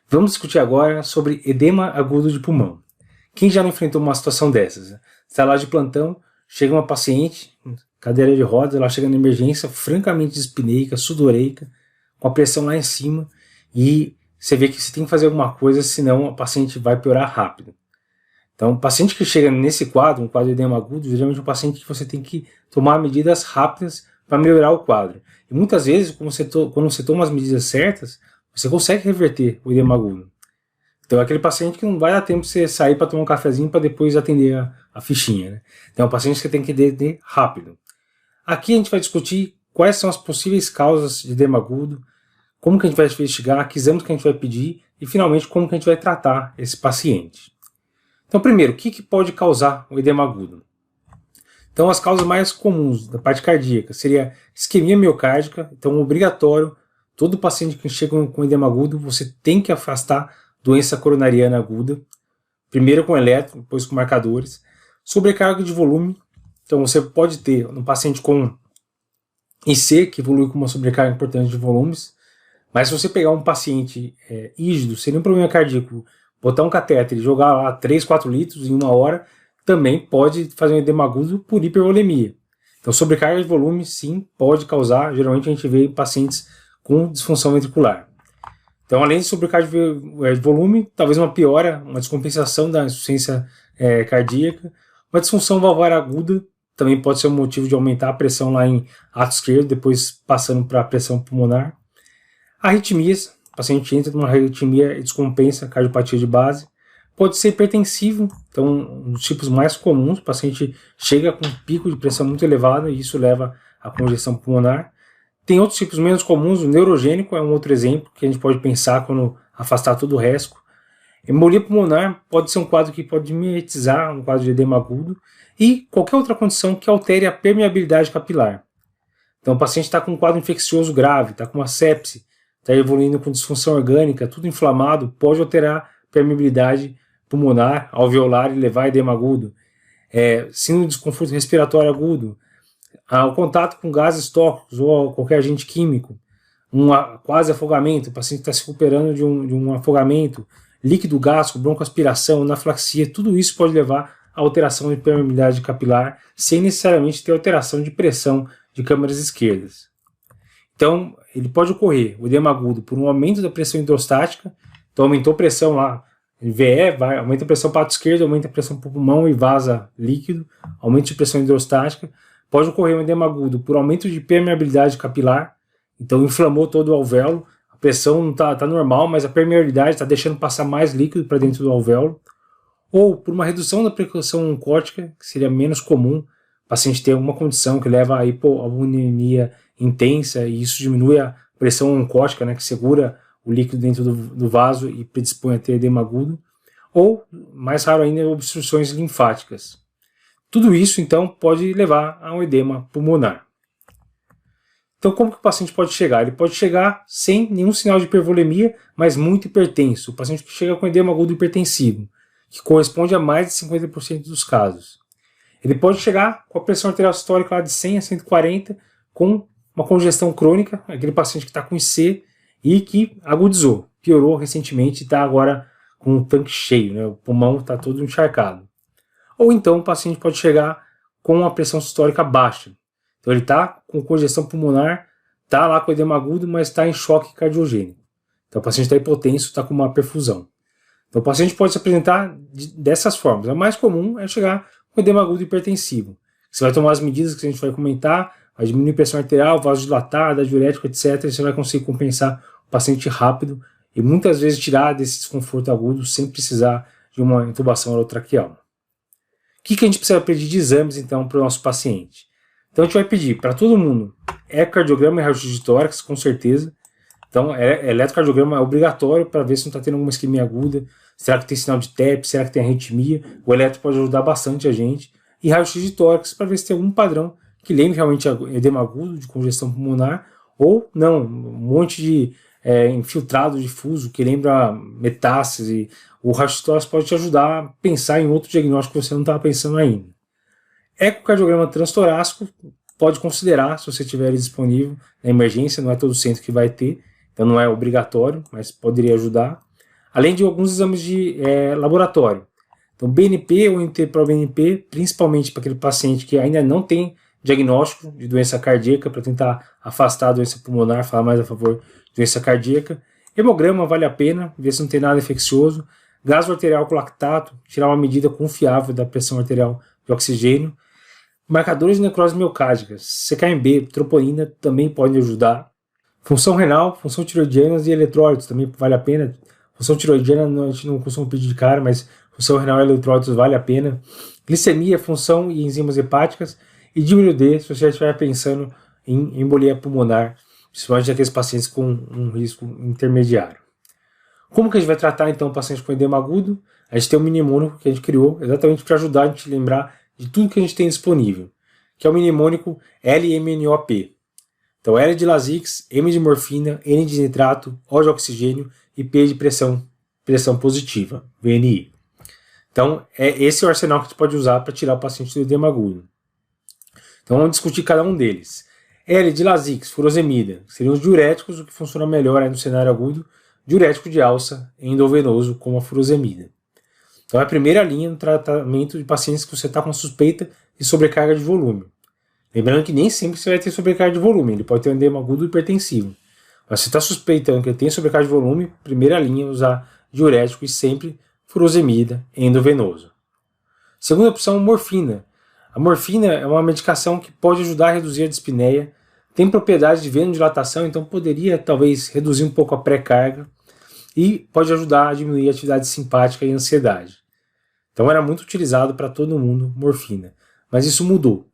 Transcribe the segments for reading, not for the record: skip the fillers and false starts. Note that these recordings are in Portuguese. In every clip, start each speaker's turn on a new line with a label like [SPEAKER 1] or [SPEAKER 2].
[SPEAKER 1] Vamos discutir agora sobre edema agudo de pulmão. Quem já não enfrentou uma situação dessas? Está lá de plantão, chega uma paciente, cadeira de rodas, ela chega na emergência, francamente dispneica, sudoreica, com a pressão lá em cima, e você vê que você tem que fazer alguma coisa, senão a paciente vai piorar rápido. Então, o paciente que chega nesse quadro, um quadro de edema agudo, geralmente é um paciente que você tem que tomar medidas rápidas para melhorar o quadro. E muitas vezes, quando você toma as medidas certas, você consegue reverter o edema agudo. Então é aquele paciente que não vai dar tempo de você sair para tomar um cafezinho para depois atender a fichinha. Né? Então é um paciente que você tem que atender rápido. Aqui a gente vai discutir quais são as possíveis causas de edema agudo, como que a gente vai investigar, que exames que a gente vai pedir e finalmente como que a gente vai tratar esse paciente. Então primeiro, o que pode causar o edema agudo? Então as causas mais comuns da parte cardíaca seria isquemia miocárdica, então obrigatório, todo paciente que chega com edema agudo, você tem que afastar doença coronariana aguda, primeiro com eletro, depois com marcadores. Sobrecarga de volume, então você pode ter um paciente com IC, que evolui com uma sobrecarga importante de volumes, mas se você pegar um paciente rígido, sem nenhum problema cardíaco, botar um catéter e jogar lá 3, 4 litros em uma hora, também pode fazer um edema agudo por hipervolemia. Então sobrecarga de volume sim pode causar, geralmente a gente vê em pacientes com disfunção ventricular. Então, além de sobrecarga de volume, talvez uma piora, uma descompensação da insuficiência cardíaca. Uma disfunção valvar aguda também pode ser um motivo de aumentar a pressão lá em ato esquerdo, depois passando para a pressão pulmonar. Arritmias, o paciente entra numa arritmia e descompensa, cardiopatia de base. Pode ser hipertensivo, então um dos tipos mais comuns, o paciente chega com um pico de pressão muito elevado e isso leva à congestão pulmonar. Tem outros tipos menos comuns, o neurogênico é um outro exemplo que a gente pode pensar quando afastar todo o resto. Embolia pulmonar pode ser um quadro que pode mimetizar um quadro de edema agudo e qualquer outra condição que altere a permeabilidade capilar. Então o paciente está com um quadro infeccioso grave, está com uma sepse, está evoluindo com disfunção orgânica, tudo inflamado, pode alterar a permeabilidade pulmonar, alveolar e levar a edema agudo. Síndrome de desconforto respiratório agudo, o contato com gases tóxicos ou qualquer agente químico, quase afogamento, o paciente está se recuperando de um afogamento, líquido gástrico, broncoaspiração, anafilaxia, tudo isso pode levar a alteração de permeabilidade capilar, sem necessariamente ter alteração de pressão de câmaras esquerdas. Então, ele pode ocorrer, o edema agudo, por um aumento da pressão hidrostática, então aumentou a pressão lá, VE, aumenta a pressão para o ato esquerdo, aumenta a pressão para o pulmão e vaza líquido, aumento de pressão hidrostática. Pode ocorrer um edema agudo por aumento de permeabilidade capilar, então inflamou todo o alvéolo, a pressão não está normal, mas a permeabilidade está deixando passar mais líquido para dentro do alvéolo, ou por uma redução da pressão oncótica, que seria menos comum, o paciente ter uma condição que leva a hipoalbuminemia intensa e isso diminui a pressão oncótica, né, que segura o líquido dentro do vaso e predispõe a ter edema agudo, ou, mais raro ainda, obstruções linfáticas. Tudo isso, então, pode levar a um edema pulmonar. Então, como que o paciente pode chegar? Ele pode chegar sem nenhum sinal de hipervolemia, mas muito hipertenso. O paciente que chega com edema agudo hipertensivo, que corresponde a mais de 50% dos casos. Ele pode chegar com a pressão arterial sistólica lá de 100 a 140, com uma congestão crônica, aquele paciente que está com IC e que agudizou, piorou recentemente e está agora com o tanque cheio, né? O pulmão está todo encharcado. Ou então o paciente pode chegar com a pressão sistólica baixa. Então ele está com congestão pulmonar, está lá com edema agudo, mas está em choque cardiogênico. Então o paciente está hipotenso, está com uma perfusão. Então o paciente pode se apresentar dessas formas. A mais comum é chegar com edema agudo hipertensivo. Você vai tomar as medidas que a gente vai comentar, vai diminuir a pressão arterial, vasodilatada, diurético, etc. E você vai conseguir compensar o paciente rápido e muitas vezes tirar desse desconforto agudo sem precisar de uma intubação orotraqueal. O que a gente precisa pedir de exames, então, para o nosso paciente? Então, a gente vai pedir para todo mundo ecocardiograma e raio-x de tórax, com certeza. Então, eletrocardiograma é obrigatório para ver se não está tendo alguma isquemia aguda, será que tem sinal de TEP, será que tem arritmia. O eletro pode ajudar bastante a gente. E raio-x de tórax para ver se tem algum padrão que lembre realmente edema agudo, de congestão pulmonar, ou não, um monte de infiltrado difuso que lembra metástase. O raio-x de tórax pode te ajudar a pensar em outro diagnóstico que você não estava pensando ainda. Ecocardiograma transtorácico pode considerar, se você tiver ele disponível na emergência, não é todo centro que vai ter, então não é obrigatório, mas poderia ajudar. além de alguns exames de laboratório. Então, BNP ou NT-proBNP, principalmente para aquele paciente que ainda não tem diagnóstico de doença cardíaca, para tentar afastar a doença pulmonar, falar mais a favor de doença cardíaca. Hemograma vale a pena, ver se não tem nada infeccioso. Gaso arterial com lactato, tirar uma medida confiável da pressão arterial de oxigênio. Marcadores de necrose miocárdica, CKMB, troponina também podem ajudar. Função renal, função tiroidiana e eletrólitos também vale a pena. Função tiroidiana a gente não costuma pedir de cara, mas função renal e eletrólitos vale a pena. Glicemia, função e enzimas hepáticas. E diminuir D se você estiver pensando em embolia pulmonar, principalmente aqueles pacientes com um risco intermediário. Como que a gente vai tratar então o paciente com edema agudo? A gente tem um mnemônico que a gente criou exatamente para ajudar a gente a lembrar de tudo que a gente tem disponível, que é o mnemônico LMNOP. Então L de Lasix, M de morfina, N de nitrato, O de oxigênio e P de pressão positiva, VNI. Então esse é o arsenal que a gente pode usar para tirar o paciente do edema agudo. Então vamos discutir cada um deles. L de Lasix, furosemida, seriam os diuréticos, o que funciona melhor aí no cenário agudo, diurético de alça endovenoso, como a furosemida. Então é a primeira linha no tratamento de pacientes que você está com suspeita de sobrecarga de volume. Lembrando que nem sempre você vai ter sobrecarga de volume, ele pode ter um edema agudo hipertensivo. Mas se você está suspeitando que ele tem sobrecarga de volume, primeira linha usar diurético e sempre furosemida endovenoso. Segunda opção, morfina. A morfina é uma medicação que pode ajudar a reduzir a dispneia, tem propriedades de vasodilatação, então poderia talvez reduzir um pouco a pré-carga e pode ajudar a diminuir a atividade simpática e a ansiedade. Então era muito utilizado para todo mundo, morfina. Mas isso mudou.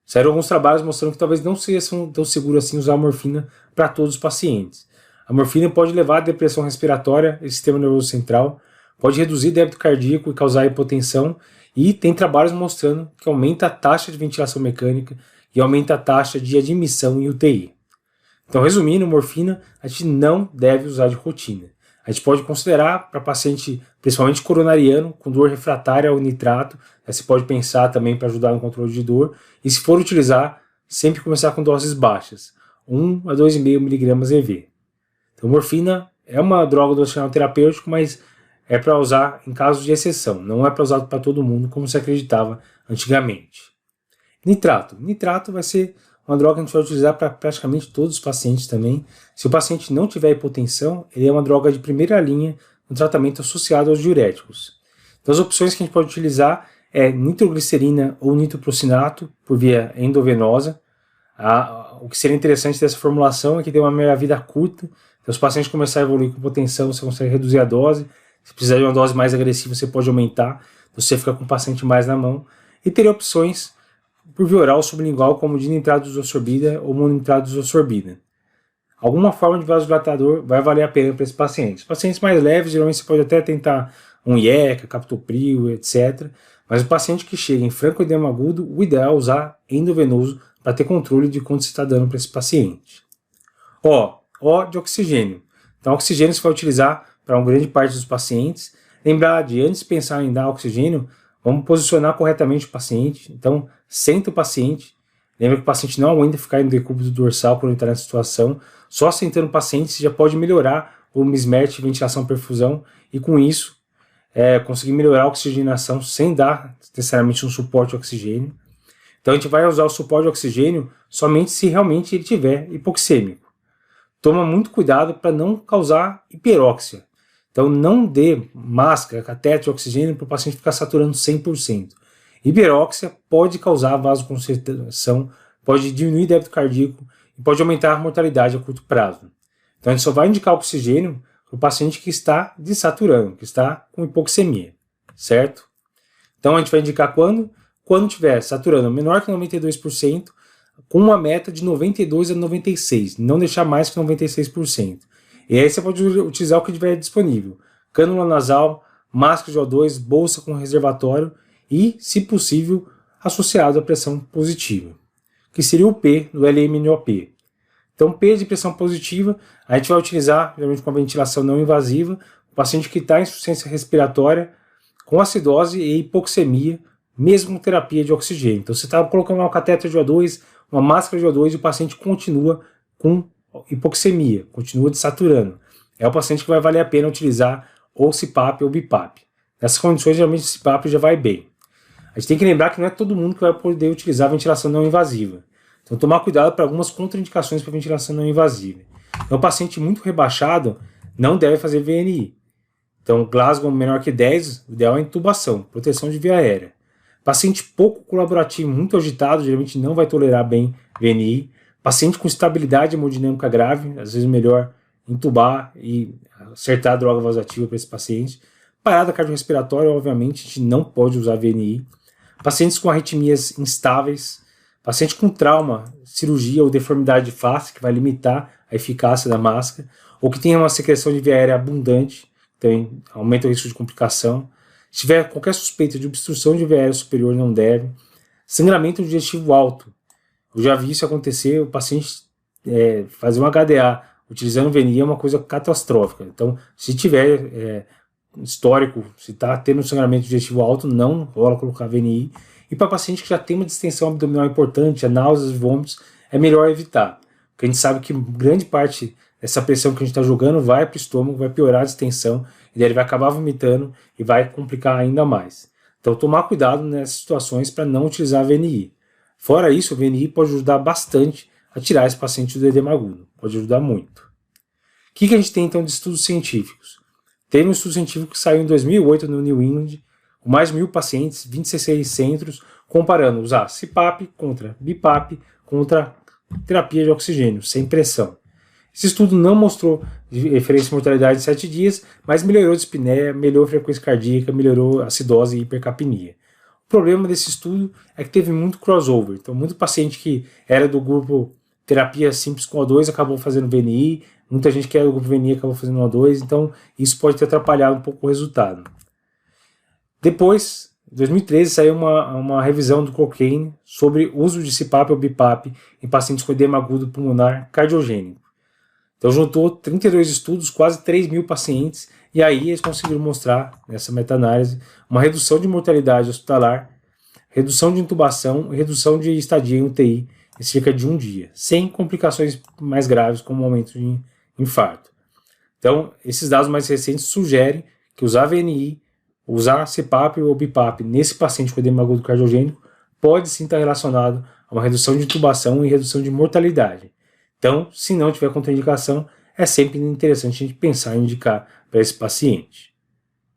[SPEAKER 1] Saíram alguns trabalhos mostrando que talvez não seja tão seguro assim usar a morfina para todos os pacientes. A morfina pode levar a depressão respiratória e sistema nervoso central, pode reduzir débito cardíaco e causar hipotensão, e tem trabalhos mostrando que aumenta a taxa de ventilação mecânica e aumenta a taxa de admissão em UTI. Então, resumindo, morfina a gente não deve usar de rotina. A gente pode considerar para paciente, principalmente coronariano, com dor refratária ao nitrato, você pode pensar também para ajudar no controle de dor, e se for utilizar, sempre começar com doses baixas, 1 a 2,5 mg EV. Então, morfina é uma droga do arsenal terapêutico, mas é para usar em casos de exceção, não é para usar para todo mundo, como se acreditava antigamente. Nitrato. Nitrato vai ser uma droga que a gente vai utilizar para praticamente todos os pacientes também. Se o paciente não tiver hipotensão, ele é uma droga de primeira linha no tratamento associado aos diuréticos. Então as opções que a gente pode utilizar é nitroglicerina ou nitroprocinato por via endovenosa. O que seria interessante dessa formulação é que tem uma meia-vida curta. Então, se os pacientes começarem a evoluir com hipotensão, você consegue reduzir a dose. Se precisar de uma dose mais agressiva, você pode aumentar. Você fica com o paciente mais na mão. E teria opções por via oral sublingual, como dinitrato de isosorbida ou mononitrato de isosorbida. Alguma forma de vasodilatador vai valer a pena para esses pacientes. Pacientes mais leves, geralmente você pode até tentar um IECA, captopril, etc. Mas o paciente que chega em franco edema agudo, o ideal é usar endovenoso para ter controle de quanto você está dando para esse paciente. O de oxigênio. Então, oxigênio você vai utilizar para uma grande parte dos pacientes. Lembrar de, antes de pensar em dar oxigênio, vamos posicionar corretamente o paciente. Então, senta o paciente. Lembra que o paciente não aguenta ficar no decúbito dorsal quando ele está nessa situação. Só sentando o paciente você já pode melhorar o mismatch ventilação-perfusão e com isso conseguir melhorar a oxigenação sem dar necessariamente um suporte de oxigênio. Então a gente vai usar o suporte de oxigênio somente se realmente ele tiver hipoxêmico. Toma muito cuidado para não causar hiperóxia. Então não dê máscara, catéter de oxigênio para o paciente ficar saturando 100%. Hiperóxia pode causar vasoconstrição, pode diminuir débito cardíaco e pode aumentar a mortalidade a curto prazo. Então a gente só vai indicar oxigênio para o paciente que está desaturando, que está com hipoxemia, certo? Então a gente vai indicar quando? Quando estiver saturando menor que 92%, com uma meta de 92% a 96%, não deixar mais que 96%. E aí você pode utilizar o que tiver disponível. Cânula nasal, máscara de O2, bolsa com reservatório e, se possível, associado à pressão positiva, que seria o P do LMNOP. Então, P de pressão positiva, a gente vai utilizar, geralmente com a ventilação não invasiva, o paciente que está em insuficiência respiratória, com acidose e hipoxemia, mesmo com terapia de oxigênio. Então, você está colocando um catéter de O2, uma máscara de O2 e o paciente continua com hipoxemia, continua desaturando. É o paciente que vai valer a pena utilizar ou CPAP ou BIPAP. Nessas condições, geralmente o CPAP já vai bem. A gente tem que lembrar que não é todo mundo que vai poder utilizar a ventilação não invasiva. Então, tomar cuidado para algumas contraindicações para ventilação não invasiva. Então, o paciente muito rebaixado não deve fazer VNI. Então, Glasgow menor que 10, o ideal é intubação, proteção de via aérea. Paciente pouco colaborativo, muito agitado, geralmente não vai tolerar bem VNI. Paciente com estabilidade hemodinâmica grave, às vezes melhor intubar e acertar a droga vasoativa para esse paciente. Parada cardiorrespiratória, obviamente, a gente não pode usar VNI. Pacientes com arritmias instáveis, paciente com trauma, cirurgia ou deformidade de face, que vai limitar a eficácia da máscara, ou que tenha uma secreção de via aérea abundante, também aumenta o risco de complicação. Se tiver qualquer suspeita de obstrução de via aérea superior, não deve. Sangramento digestivo alto. Eu já vi isso acontecer, o paciente fazer um HDA utilizando VNI é uma coisa catastrófica. Então, se tiver histórico, se está tendo um sangramento digestivo alto, não rola colocar VNI. E para paciente que já tem uma distensão abdominal importante, náuseas e vômitos, é melhor evitar. Porque a gente sabe que grande parte dessa pressão que a gente está jogando vai para o estômago, vai piorar a distensão, e daí ele vai acabar vomitando e vai complicar ainda mais. Então, tomar cuidado nessas situações para não utilizar VNI. Fora isso, o VNI pode ajudar bastante a tirar esse paciente do edema agudo. Pode ajudar muito. O que a gente tem então de estudos científicos? Teve um estudo científico que saiu em 2008 no New England, com mais de 1.000 pacientes, 26 centros, comparando usar CPAP contra BIPAP contra terapia de oxigênio, sem pressão. Esse estudo não mostrou diferença em mortalidade em 7 dias, mas melhorou a dispneia, melhorou a frequência cardíaca, melhorou a acidose e hipercapnia. O problema desse estudo é que teve muito crossover, então muito paciente que era do grupo terapia simples com O2 acabou fazendo VNI, muita gente que era do grupo VNI acabou fazendo O2, então isso pode ter atrapalhado um pouco o resultado. Depois, em 2013, saiu uma revisão do Cochrane sobre o uso de CPAP ou BIPAP em pacientes com edema agudo pulmonar cardiogênico. Então juntou 32 estudos, quase 3.000 pacientes, e aí eles conseguiram mostrar, nessa meta-análise, uma redução de mortalidade hospitalar, redução de intubação e redução de estadia em UTI em cerca de um dia, sem complicações mais graves como aumento de infarto. Então, esses dados mais recentes sugerem que usar VNI, usar CPAP ou BIPAP nesse paciente com edema agudo cardiogênico pode sim estar relacionado a uma redução de intubação e redução de mortalidade. Então, se não tiver contraindicação, é sempre interessante a gente pensar em indicar para esse paciente.